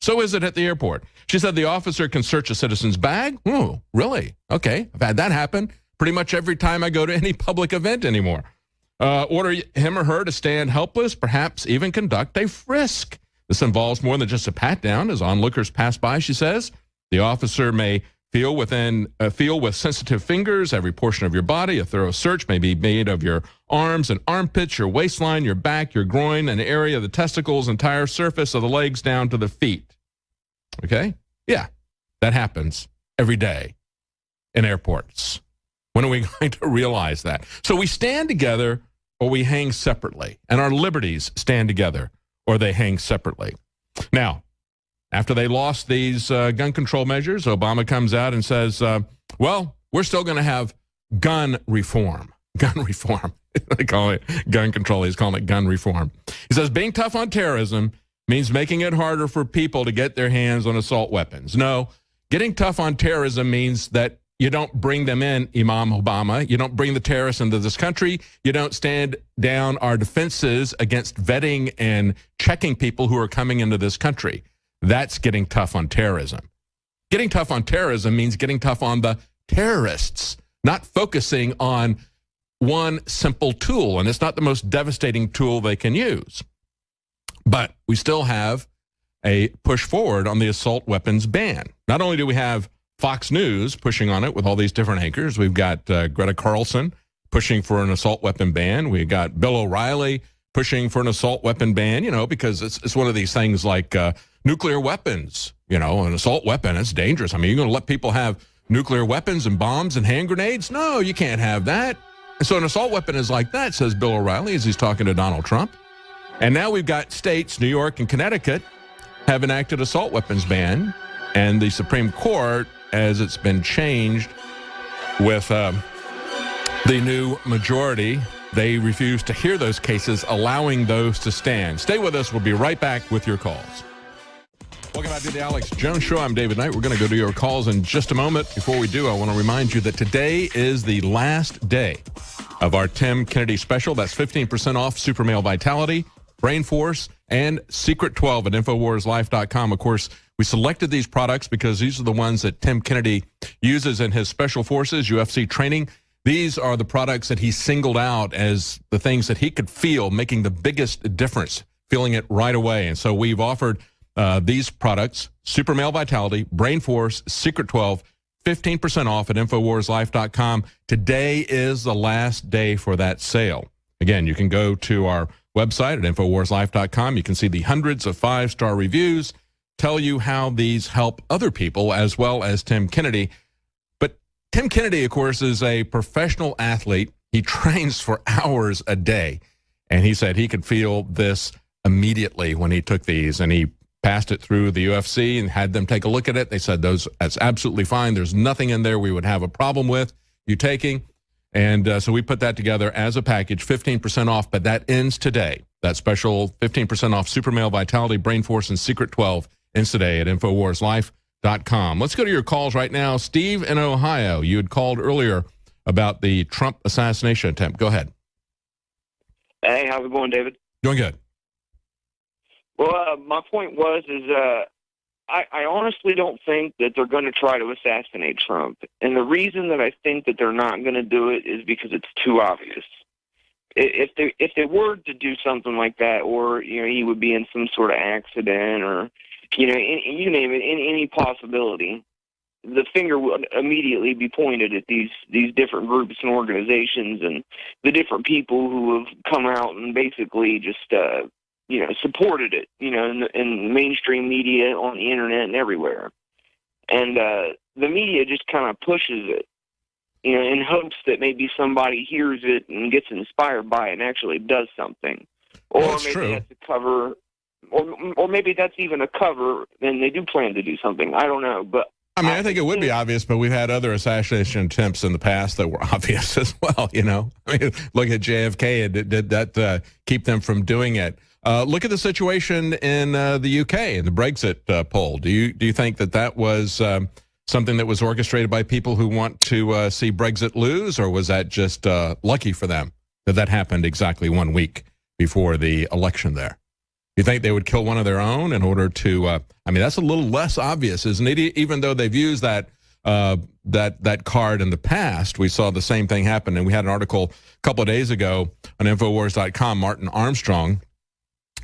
So is it at the airport. She said the officer can search a citizen's bag. Oh, really? Okay. I've had that happen pretty much every time I go to any public event anymore. Order him or her to stand helpless, perhaps even conduct a frisk. This involves more than just a pat down. As onlookers pass by, she says, the officer may feel with sensitive fingers every portion of your body. A thorough search may be made of your arms and armpits, your waistline, your back, your groin, an area of the testicles, entire surface of the legs down to the feet. Okay? Yeah, that happens every day in airports. When are we going to realize that? So we stand together or we hang separately, and our liberties stand together or they hang separately. Now, after they lost these gun control measures, Obama comes out and says, well, we're still going to have gun reform. Gun reform. They call it gun control. He's calling it gun reform. He says being tough on terrorism means making it harder for people to get their hands on assault weapons. No, getting tough on terrorism means that you don't bring them in, Imam Obama. You don't bring the terrorists into this country. You don't stand down our defenses against vetting and checking people who are coming into this country. That's getting tough on terrorism. Getting tough on terrorism means getting tough on the terrorists, not focusing on one simple tool, and it's not the most devastating tool they can use. But we still have a push forward on the assault weapons ban. Not only do we have Fox News pushing on it with all these different anchors, we've got Greta Carlson pushing for an assault weapon ban. We've got Bill O'Reilly pushing for an assault weapon ban, because it's one of these things like nuclear weapons, an assault weapon. It's dangerous. I mean, you're going to let people have nuclear weapons and bombs and hand grenades? No, you can't have that. And so an assault weapon is like that, says Bill O'Reilly as he's talking to Donald Trump. And now we've got states, New York and Connecticut, have enacted assault weapons ban. And the Supreme Court, as it's been changed with the new majority, they refuse to hear those cases, allowing those to stand. Stay with us. We'll be right back with your calls. Welcome back to the Alex Jones Show. I'm David Knight. We're going to go to your calls in just a moment. Before we do, I want to remind you that today is the last day of our Tim Kennedy special. That's 15% off Super Male Vitality, Brain Force, and Secret 12 at InfoWarsLife.com. Of course, we selected these products because these are the ones that Tim Kennedy uses in his special forces, UFC training. These are the products that he singled out as the things that he could feel making the biggest difference, feeling it right away. And so we've offered these products, Super Male Vitality, Brain Force, Secret 12, 15% off at InfoWarsLife.com. Today is the last day for that sale. Again, you can go to our website at InfoWarsLife.com. You can see the hundreds of 5-star reviews, tell you how these help other people as well as Tim Kennedy. But Tim Kennedy, of course, is a professional athlete. He trains for hours a day. And he said he could feel this immediately when he took these. And he passed it through the UFC and had them take a look at it. They said that's absolutely fine. There's nothing in there we would have a problem with you taking. And so we put that together as a package, 15% off, but that ends today. That special 15% off Super Male Vitality, Brain Force, and Secret 12 ends today at InfoWarsLife.com. Let's go to your calls right now. Steve in Ohio, you had called earlier about the Trump assassination attempt. Go ahead. Hey, how's it going, David? Doing good. Well, my point was I honestly don't think that they're going to try to assassinate Trump. And the reason that I think that they're not going to do it is because it's too obvious. If they were to do something like that, or he would be in some sort of accident, or you name it, any possibility, the finger would immediately be pointed at these different groups and organizations and the different people who have come out and basically just supported it, in mainstream media, on the internet, and everywhere. And the media just kind of pushes it, in hopes that maybe somebody hears it and gets inspired by it and actually does something. Or well, maybe true. That's a cover, or maybe that's even a cover, and they do plan to do something. I don't know, but I think it would be obvious, but we've had other assassination attempts in the past that were obvious as well, look at JFK, and did that keep them from doing it? Look at the situation in the UK and the Brexit poll. Do you think that was something that was orchestrated by people who want to see Brexit lose, or was that just lucky for them that happened exactly 1 week before the election there? You think they would kill one of their own in order to? I mean, that's a little less obvious, isn't it? Even though they've used that card in the past, we saw the same thing happen. And we had an article a couple of days ago on Infowars.com. Martin Armstrong,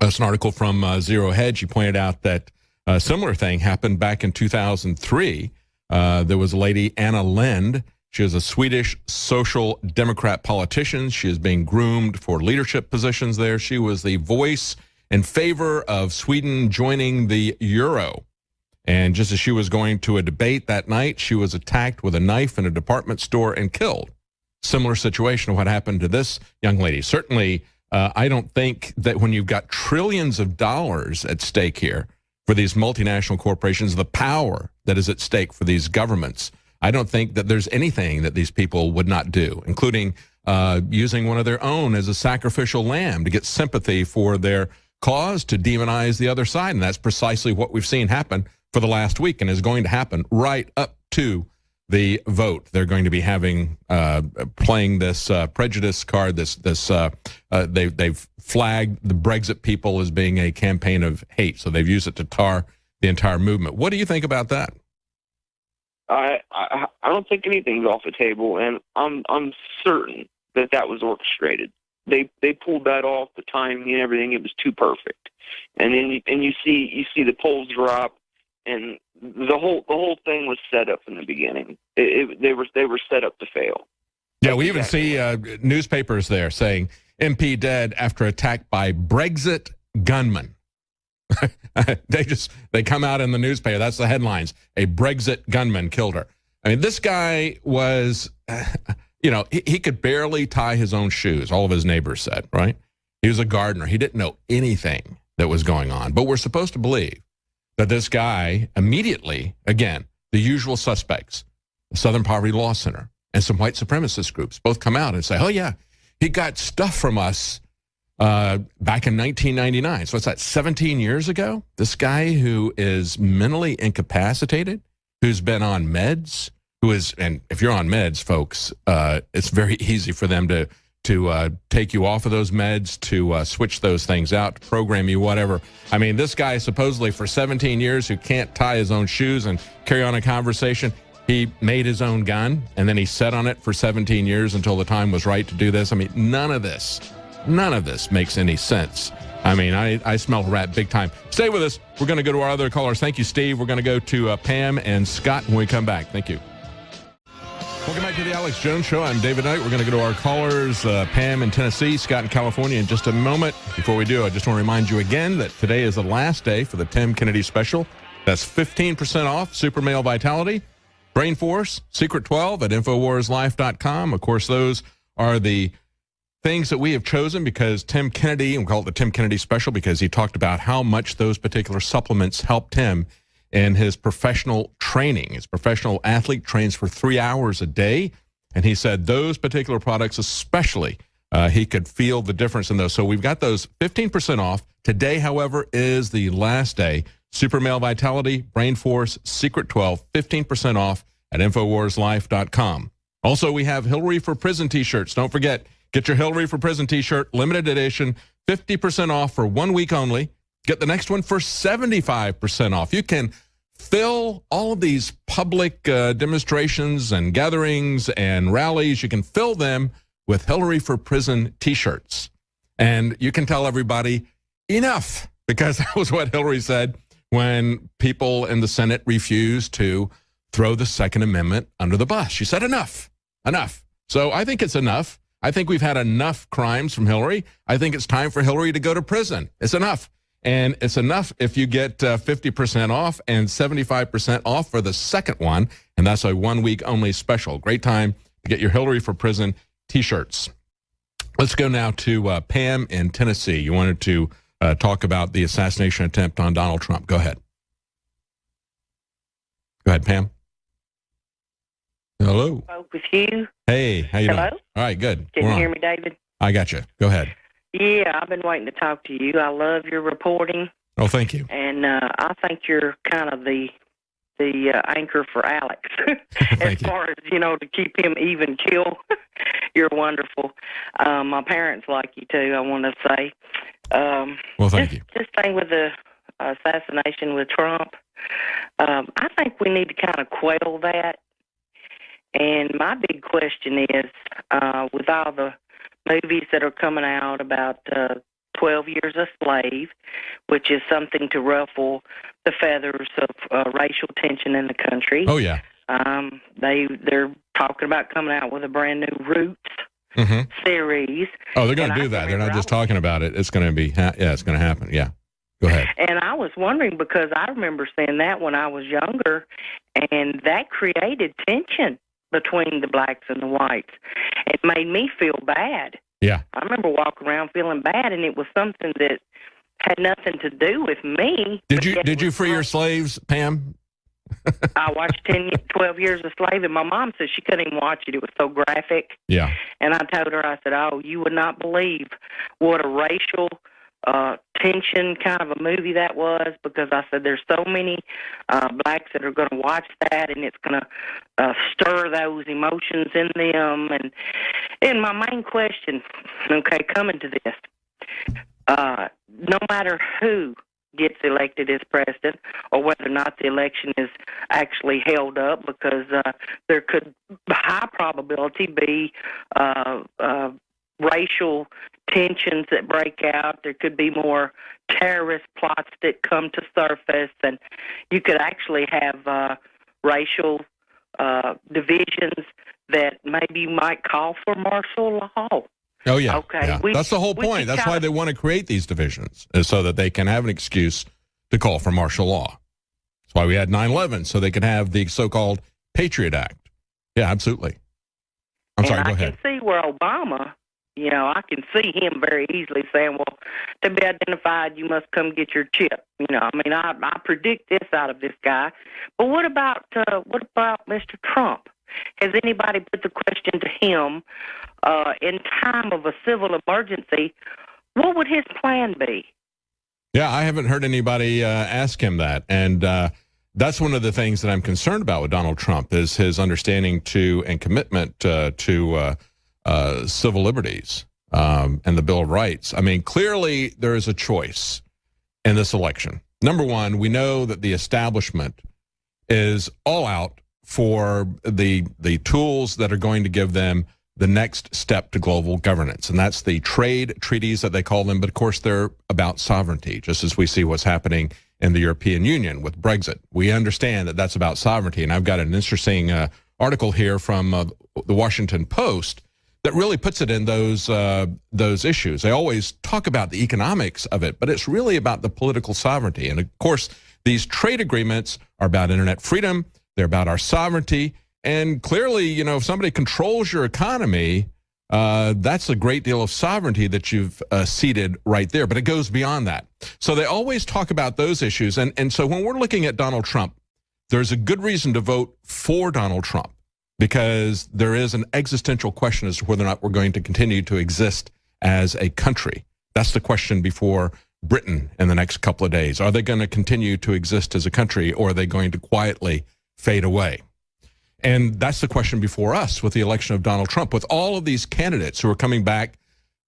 that's an article from Zero Hedge. He pointed out that a similar thing happened back in 2003. There was a lady, Anna Lindh. She is a Swedish social democrat politician. She is being groomed for leadership positions there. She was the voice in favor of Sweden joining the euro. And just as she was going to a debate that night, she was attacked with a knife in a department store and killed. Similar situation to what happened to this young lady. Certainly, I don't think that when you've got trillions of dollars at stake here for these multinational corporations, the power that is at stake for these governments, I don't think that there's anything that these people would not do, including using one of their own as a sacrificial lamb to get sympathy for their cause, to demonize the other side. And that's precisely what we've seen happen for the last week and is going to happen right up to the vote. They're going to be having playing this prejudice card. They've flagged the Brexit people as being a campaign of hate, so they've used it to tar the entire movement. What do you think about that? I don't think anything's off the table, and I'm certain that was orchestrated. They pulled that off, the timing and everything. It was too perfect. And then you see the polls drop, and the whole thing was set up from the beginning. They were set up to fail. Yeah, we even see newspapers there saying MP dead after attack by Brexit gunman. They come out in the newspaper. That's the headlines. A Brexit gunman killed her. I mean, this guy was, he could barely tie his own shoes. All of his neighbors said, right? He was a gardener. He didn't know anything that was going on. But we're supposed to believe that this guy immediately, again, the usual suspects, the Southern Poverty Law Center and some white supremacist groups both come out and say, oh, yeah, he got stuff from us back in 1999. So what's that, 17 years ago? This guy who is mentally incapacitated, who's been on meds, and if you're on meds, folks, it's very easy for them to take you off of those meds, to switch those things out, to program you, whatever. I mean, this guy supposedly for 17 years who can't tie his own shoes and carry on a conversation, he made his own gun, and then he sat on it for 17 years until the time was right to do this. I mean, none of this makes any sense. I mean, I smell a rat big time. Stay with us. We're going to go to our other callers. Thank you, Steve. We're going to go to Pam and Scott when we come back. Thank you. Welcome back to the Alex Jones Show. I'm David Knight. We're going to go to our callers, Pam in Tennessee, Scott in California in just a moment. Before we do, I just want to remind you again that today is the last day for the Tim Kennedy special. That's 15% off Super Male Vitality, Brain Force, Secret 12 at InfoWarsLife.com. Of course, those are the things that we have chosen because Tim Kennedy, and we call it the Tim Kennedy special because he talked about how much those particular supplements helped him in his professional training. His professional athlete trains for 3 hours a day, and he said those particular products especially, he could feel the difference in those. So we've got those 15% off. Today, however, is the last day. Super Male Vitality, Brain Force, Secret 12, 15% off at InfoWarsLife.com. Also, we have Hillary for Prison t-shirts. Don't forget, get your Hillary for Prison t-shirt, limited edition, 50% off for 1 week only. Get the next one for 75% off. You can fill all of these public demonstrations and gatherings and rallies. You can fill them with Hillary for Prison t-shirts. And you can tell everybody, enough, because that was what Hillary said when people in the Senate refused to throw the Second Amendment under the bus. She said, enough. So I think it's enough. I think we've had enough crimes from Hillary. I think it's time for Hillary to go to prison. It's enough. And it's enough if you get 50% off and 75% off for the second one. And that's a 1 week only special. Great time to get your Hillary for Prison t-shirts. Let's go now to Pam in Tennessee. You wanted to talk about the assassination attempt on Donald Trump. Go ahead. Go ahead, Pam. Hello. Spoke with you. Hey, how you doing? Hello? All right, good. Can you hear me, David? I got you. Go ahead. Yeah, I've been waiting to talk to you. I love your reporting. Oh, thank you. And I think you're kind of the anchor for Alex as far as, to keep him even keel. You're wonderful. My parents like you too, I want to say. Well, thank you. This thing with the assassination with Trump, I think we need to kind of quell that. And my big question is, with all the movies that are coming out about 12 Years a Slave, which is something to ruffle the feathers of racial tension in the country. Oh, yeah. They're talking about coming out with a brand new Roots series. Oh, they're going to do that. They're not just talking about it. It's going to be, it's going to happen. Yeah. Go ahead. And I was wondering, because I remember seeing that when I was younger, and that created tension between the blacks and the whites. It made me feel bad. Yeah. I remember walking around feeling bad, and it was something that had nothing to do with me. Did you free your slaves, Pam? I watched 12 Years a Slave, and my mom said she couldn't even watch it. It was so graphic. Yeah. And I told her, I said, oh, you would not believe what a racial tension kind of a movie that was, because I said there's so many blacks that are going to watch that, and it's going to stir those emotions in them. And my main question, okay, coming to this, no matter who gets elected as president, or whether or not the election is actually held up, because there could high probability be racial tensions that break out. There could be more terrorist plots that come to surface, and you could actually have racial divisions that maybe might call for martial law. Oh, yeah. Okay. Yeah. That's the whole point. That's why they want to create these divisions, is so that they can have an excuse to call for martial law. That's why we had 9/11, so they could have the so-called Patriot Act. Yeah, absolutely. I'm sorry, go ahead. I can see where Obama, I can see him very easily saying, well, to be identified, you must come get your chip. I predict this out of this guy. But what about Mr. Trump? Has anybody put the question to him, in time of a civil emergency, what would his plan be? Yeah, I haven't heard anybody ask him that. And that's one of the things that I'm concerned about with Donald Trump, is his understanding to and commitment to civil liberties and the Bill of Rights. I mean, clearly there is a choice in this election. Number one, we know that the establishment is all out for the tools that are going to give them the next step to global governance, and that's the trade treaties that they call them. But of course, they're about sovereignty, just as we see what's happening in the European Union with Brexit. We understand that that's about sovereignty, and I've got an interesting article here from the Washington Post that really puts it in those issues. They always talk about the economics of it, but it's really about the political sovereignty. And of course, these trade agreements are about internet freedom. They're about our sovereignty. And clearly, if somebody controls your economy, that's a great deal of sovereignty that you've ceded right there. But it goes beyond that. So they always talk about those issues. And so when we're looking at Donald Trump, there's a good reason to vote for Donald Trump, because there is an existential question as to whether or not we're going to continue to exist as a country. That's the question before Britain in the next couple of days. Are they going to continue to exist as a country, or are they going to quietly fade away? And that's the question before us with the election of Donald Trump, with all of these candidates who are coming back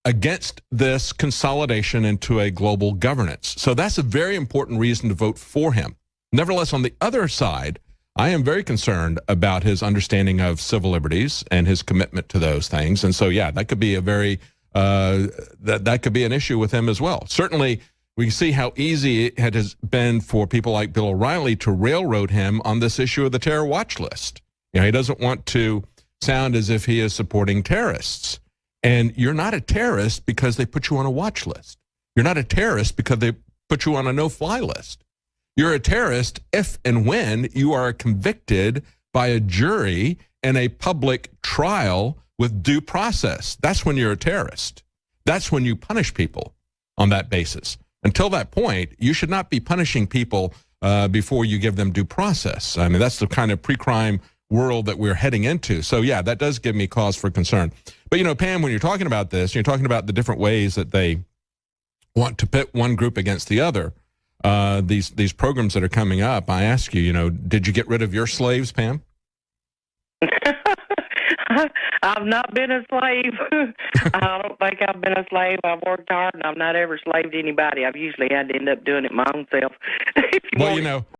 against this consolidation into a global governance. So that's a very important reason to vote for him. Nevertheless, on the other side, I am very concerned about his understanding of civil liberties and his commitment to those things. And so, yeah, that could be a very, that could be an issue with him as well. Certainly, we see how easy it has been for people like Bill O'Reilly to railroad him on this issue of the terror watch list. He doesn't want to sound as if he is supporting terrorists. And you're not a terrorist because they put you on a watch list. You're not a terrorist because they put you on a no-fly list. You're a terrorist if and when you are convicted by a jury in a public trial with due process. That's when you're a terrorist. That's when you punish people on that basis. Until that point, you should not be punishing people before you give them due process. I mean, that's the kind of pre-crime world that we're heading into. So, yeah, that does give me cause for concern. But, Pam, when you're talking about this, you're talking about the different ways that they want to pit one group against the other. These programs that are coming up, I ask you, did you get rid of your slaves, Pam? I've not been a slave. I don't think I've been a slave. I've worked hard, and I've not ever slaved anybody. I've usually had to end up doing it my own self. Well, you know,